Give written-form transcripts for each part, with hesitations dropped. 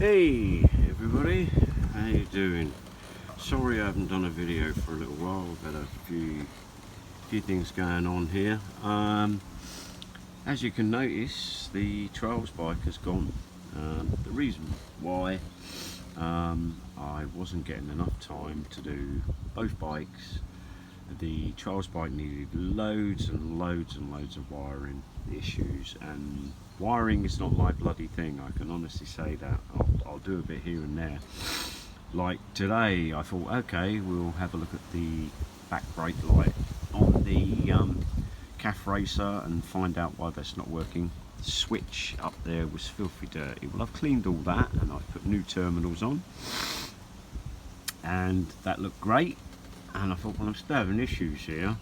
Hey everybody, how you doing? Sorry I haven't done a video for a little while. I've had a few things going on here. As you can notice, the Trails bike has gone. The reason why, I wasn't getting enough time to do both bikes. The Trails bike needed loads and loads and loads of wiring issues, and wiring is not my bloody thing. I can honestly say that. I'll do a bit here and there. Like today, I thought, okay, we'll have a look at the back brake light on the CAF Racer and find out why that's not working. The switch up there was filthy dirty. Well, I've cleaned all that and I put new terminals on, and that looked great. And I thought, well, I'm still having issues here.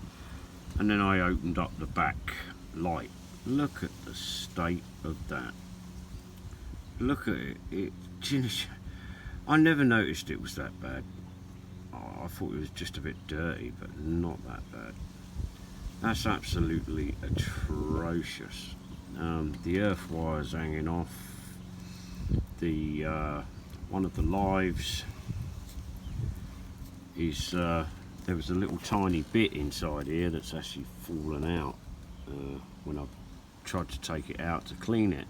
And then I opened up the back light. Look at the state of that. Look at it. I never noticed it was that bad. I thought it was just a bit dirty, but not that bad. That's absolutely atrocious. The earth wires hanging off. The one of the lives is there was a little tiny bit inside here that's actually fallen out when I've tried to take it out to clean it.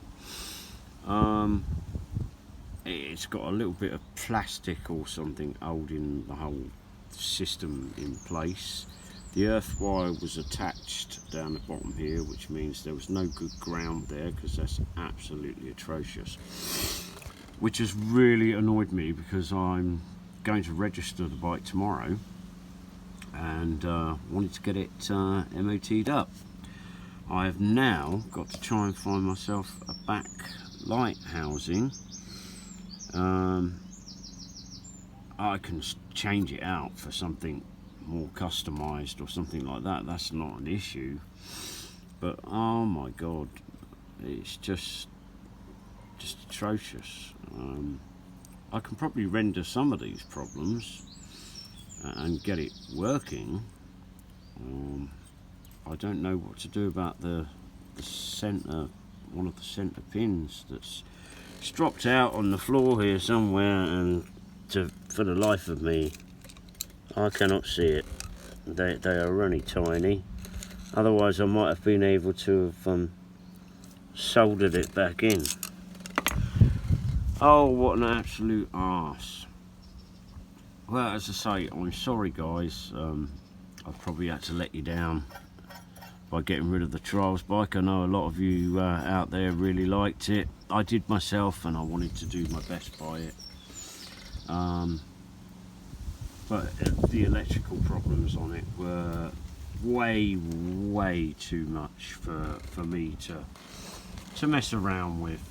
It's got a little bit of plastic or something holding the whole system in place. The earth wire was attached down the bottom here, which means there was no good ground there, because that's absolutely atrocious, which has really annoyed me, because I'm going to register the bike tomorrow and wanted to get it MOT'd up. I have now got to try and find myself a back light housing. I can change it out for something more customized or something like that. That's not an issue, but oh my god, it's just atrocious. I can probably render some of these problems and get it working. I don't know what to do about the center, one of the center pins that's dropped out on the floor here somewhere, and for the life of me, I cannot see it. They are only tiny. Otherwise I might have been able to have soldered it back in. Oh, what an absolute arse. Well, as I say, I'm sorry guys, I've probably had to let you down by getting rid of the Trails bike. I know a lot of you out there really liked it. I did myself, and I wanted to do my best by it. But the electrical problems on it were way too much for me to mess around with.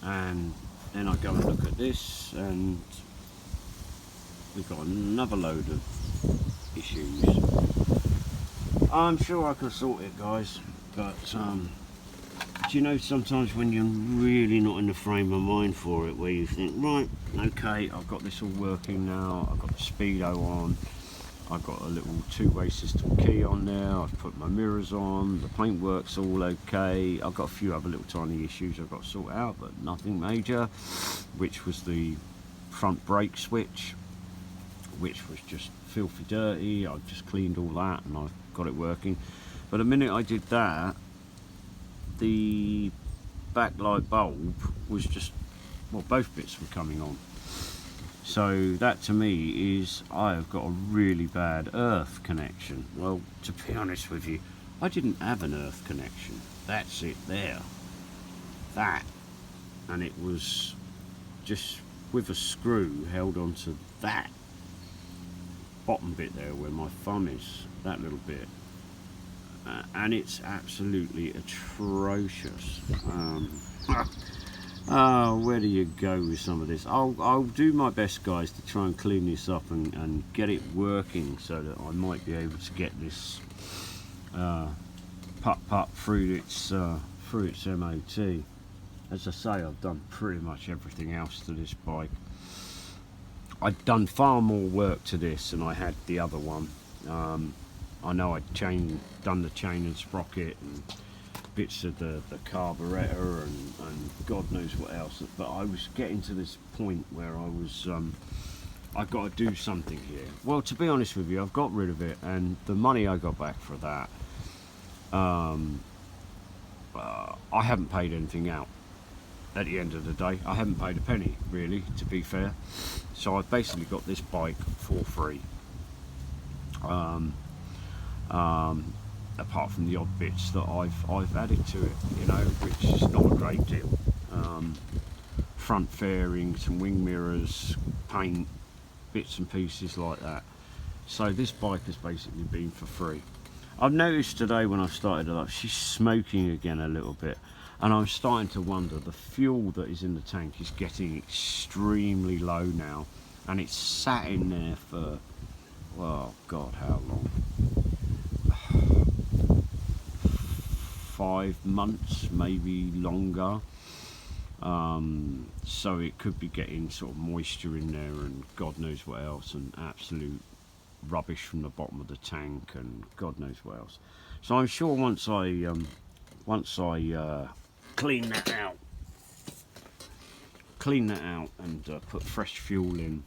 And then I go and look at this, and we've got another load of issues. I'm sure I can sort it, guys, but do you know, sometimes when you're really not in the frame of mind for it, where you think, right, okay, I've got this all working now, I've got the speedo on, I've got a little two-way system key on there, I've put my mirrors on, the paintwork's all okay, I've got a few other little tiny issues I've got to sort out, but nothing major, which was the front brake switch, which was just filthy dirty. I've just cleaned all that and I've got it working. But the minute I did that, the backlight bulb was just, well, both bits were coming on. So that to me is, I have got a really bad earth connection. Well, to be honest with you, I didn't have an earth connection. That's it there. That. And it was just with a screw held onto that bottom bit there where my thumb is, that little bit. And it's absolutely atrocious. Where do you go with some of this? I'll do my best, guys, to try and clean this up and get it working, so that I might be able to get this putt through its MOT. As I say, I've done pretty much everything else to this bike. I'd done far more work to this than I had the other one. I know I'd done the chain and sprocket and bits of the carburetor and God knows what else. But I was getting to this point where I was, I've got to do something here. Well, to be honest with you, I've got rid of it, and the money I got back for that, I haven't paid anything out. At the end of the day, I haven't paid a penny, really, to be fair. So I've basically got this bike for free. Apart from the odd bits that I've added to it, you know, which is not a great deal. Front fairings, some wing mirrors, paint, bits and pieces like that. So this bike has basically been for free. I've noticed today when I've started it up, she's smoking again a little bit, and I'm starting to wonder, the fuel that is in the tank is getting extremely low now, and it's sat in there for, well, God, how long? 5 months, maybe longer. So it could be getting sort of moisture in there and God knows what else, and absolute rubbish from the bottom of the tank and God knows what else. So I'm sure once I clean that out and put fresh fuel in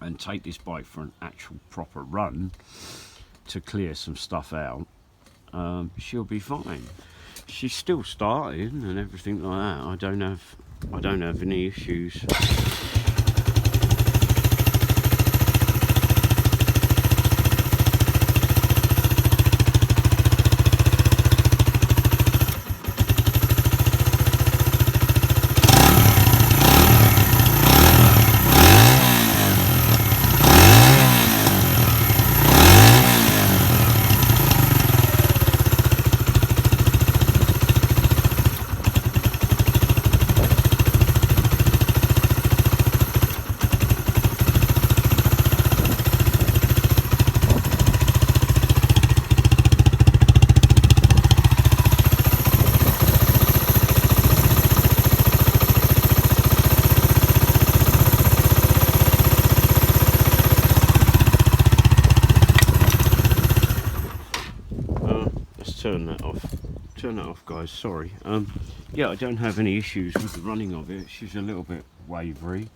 and take this bike for an actual proper run to clear some stuff out, she'll be fine. She's still starting and everything like that. I don't have any issues. Turn that off, guys, sorry. Yeah, I don't have any issues with the running of it. She's a little bit wavery,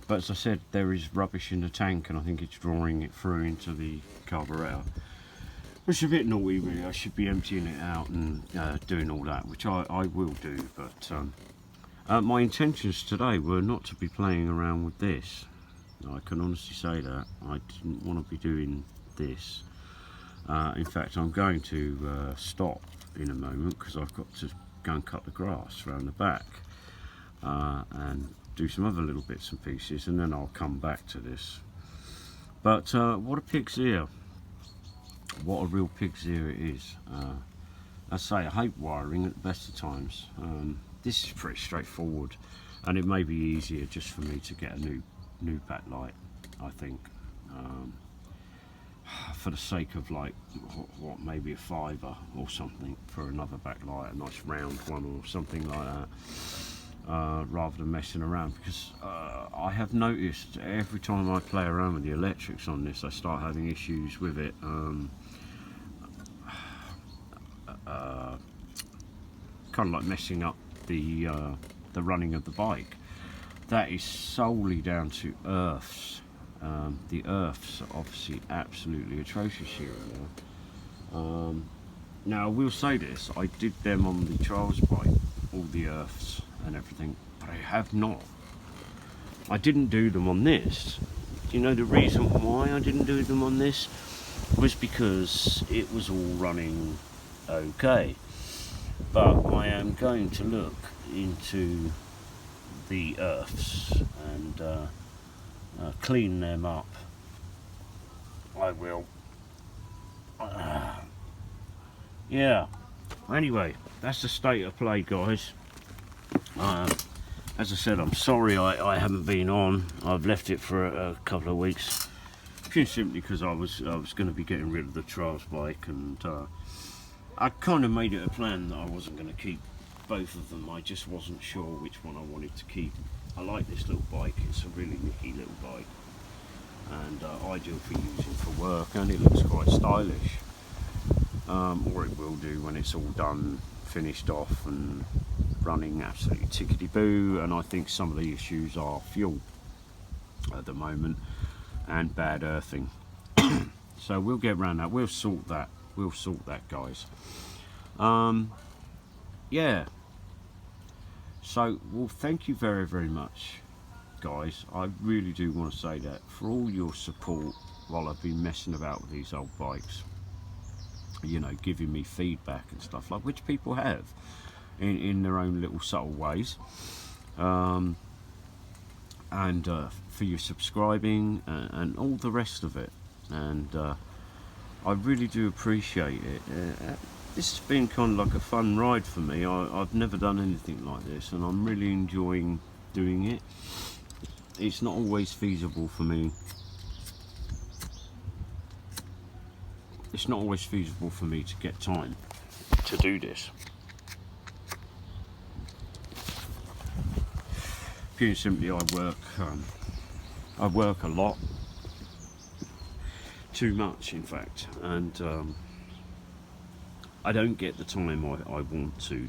but as I said, there is rubbish in the tank and I think it's drawing it through into the carburetor, which is a bit naughty really. I should be emptying it out and doing all that, which I will do, but my intentions today were not to be playing around with this. I can honestly say that I didn't want to be doing this. In fact, I'm going to stop in a moment because I've got to go and cut the grass around the back and do some other little bits and pieces, and then I'll come back to this. But what a pig's ear. What a real pig's ear it is. I say, I hate wiring at the best of times. This is pretty straightforward, and it may be easier just for me to get a new backlight, I think. For the sake of like what maybe a £5 or something for another backlight, a nice round one or something like that, rather than messing around, because I have noticed every time I play around with the electrics on this I start having issues with it, kind of like messing up the running of the bike. That is solely down to earths. The earths are obviously absolutely atrocious here. Now I will say this, I did them on the trials bike, all the earths and everything, but I have not. I didn't do them on this. Do you know the reason why I didn't do them on this? Was because it was all running okay. But I am going to look into the earths and clean them up. I will. Yeah. Anyway, that's the state of play, guys. As I said, I'm sorry I haven't been on. I've left it for a couple of weeks, purely simply because I was going to be getting rid of the trials bike, and I kind of made it a plan that I wasn't going to keep both of them. I just wasn't sure which one I wanted to keep. I like this little bike, it's a really nicky little bike, and ideal for using for work, and it looks quite stylish, or it will do when it's all done finished off and running absolutely tickety-boo, and I think some of the issues are fuel at the moment and bad earthing. So we'll get around that, we'll sort that guys. Yeah, so well, thank you very, very much guys. I really do want to say that for all your support while I've been messing about with these old bikes, you know, giving me feedback and stuff like, which people have in their own little subtle ways, and for your subscribing and all the rest of it, and I really do appreciate it. This has been kind of like a fun ride for me. I've never done anything like this, and I'm really enjoying doing it. It's not always feasible for me. It's not always feasible for me to get time to do this. Pure and simply, I work a lot, too much in fact, and I don't get the time I want to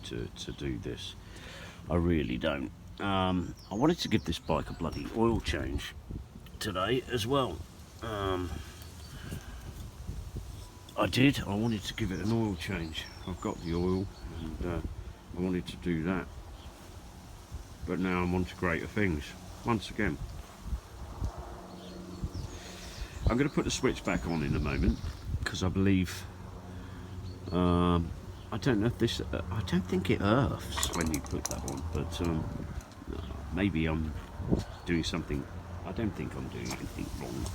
do this. I really don't. I wanted to give this bike a bloody oil change today as well. I did. I wanted to give it an oil change. I've got the oil, and I wanted to do that. But now I'm on to greater things once again. I'm going to put the switch back on in a moment because I believe I don't know if this. I don't think it earths when you put that on, but maybe I'm doing something. I don't think I'm doing anything wrong.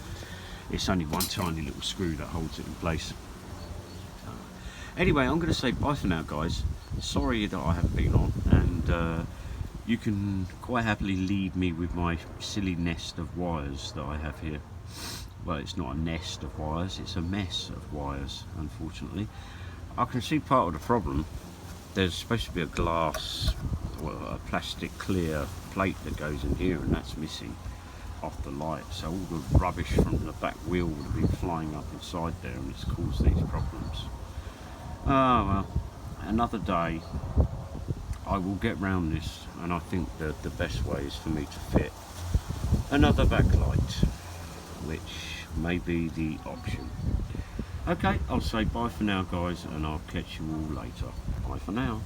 It's only one tiny little screw that holds it in place. Anyway, I'm going to say bye for now, guys. Sorry that I haven't been on, and you can quite happily leave me with my silly nest of wires that I have here. Well, it's not a nest of wires, it's a mess of wires, unfortunately. I can see part of the problem. There's supposed to be a glass, well, a plastic clear plate that goes in here, and that's missing off the light, so all the rubbish from the back wheel would have been flying up inside there, and it's caused these problems. Oh well, another day. I will get round this, and I think that the best way is for me to fit another backlight, which may be the option. Okay, I'll say bye for now guys, and I'll catch you all later. Bye for now.